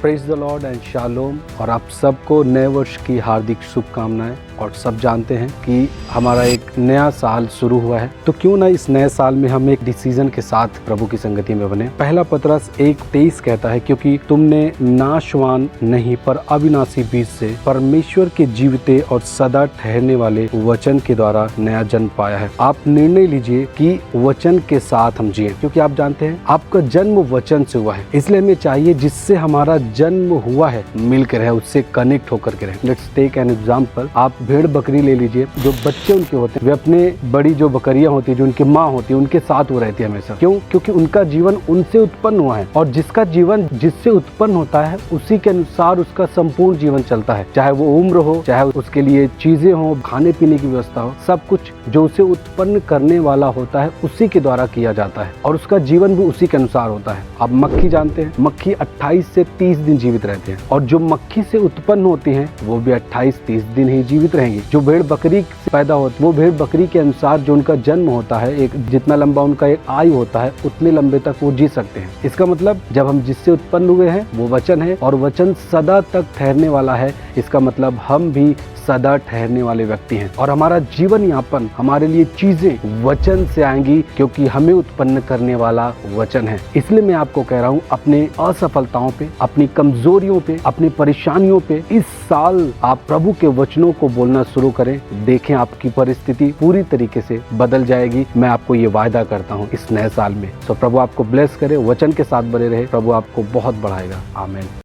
Praise the Lord and shalom. और आप सबको नए वर्ष की हार्दिक शुभकामनाएं। और सब जानते हैं कि हमारा एक नया साल शुरू हुआ है, तो क्यों ना इस नए साल में हम एक डिसीजन के साथ प्रभु की संगति में बने। पहला पतरस 1:23 कहता है, क्योंकि तुमने नाशवान नहीं पर अविनाशी बीज से परमेश्वर के जीवते और सदा ठहरने वाले वचन के द्वारा नया जन्म पाया है। आप निर्णय लीजिए कि वचन के साथ हम जिए, क्योंकि आप जानते हैं आपका जन्म वचन से हुआ है। इसलिए हमें चाहिए जिससे हमारा जन्म हुआ है मिलकर रहे, उससे कनेक्ट होकर के रहे। Let's take an example. आप भेड़ बकरी ले लीजिए, जो बच्चे उनके होते हैं वे अपने बड़ी जो बकरियां होती है, जो उनकी माँ होती है, उनके साथ वो रहती है हमेशा। क्यों? क्योंकि उनका जीवन उनसे उत्पन्न हुआ है, और जिसका जीवन जिससे उत्पन्न होता है उसी के अनुसार उसका संपूर्ण जीवन चलता है। चाहे वो उम्र हो, चाहे उसके लिए चीजें हो, खाने पीने की व्यवस्था हो, सब कुछ जो उसे उत्पन्न करने वाला होता है उसी के द्वारा किया जाता है, और उसका जीवन भी उसी के अनुसार होता है। आप मक्खी जानते हैं, मक्खी 28 से 30 दिन जीवित रहते हैं, और जो मक्खी से उत्पन्न होती हैं वो भी 28-30 दिन ही जीवित रहेंगी। जो भेड़ बकरी से पैदा होती, वो भेड़ बकरी के अनुसार जो उनका जन्म होता है, एक जितना लंबा उनका एक आयु होता है उतने लंबे तक वो जी सकते हैं। इसका मतलब जब हम जिससे उत्पन्न हुए हैं वो वचन है, और वचन सदा तक ठहरने वाला है। इसका मतलब हम भी सदा ठहरने वाले व्यक्ति हैं, और हमारा जीवन यापन, हमारे लिए चीजें वचन से आएंगी, क्योंकि हमें उत्पन्न करने वाला वचन है। इसलिए मैं आपको कह रहा हूँ, अपने असफलताओं पे, अपनी कमजोरियों पे, अपनी परेशानियों पे इस साल आप प्रभु के वचनों को बोलना शुरू करें। देखें आपकी परिस्थिति पूरी तरीके से बदल जाएगी। मैं आपको ये वायदा करता हूँ इस नए साल में। तो प्रभु आपको ब्लेस करे, वचन के साथ बने रहे, प्रभु आपको बहुत बढ़ाएगा। आमीन।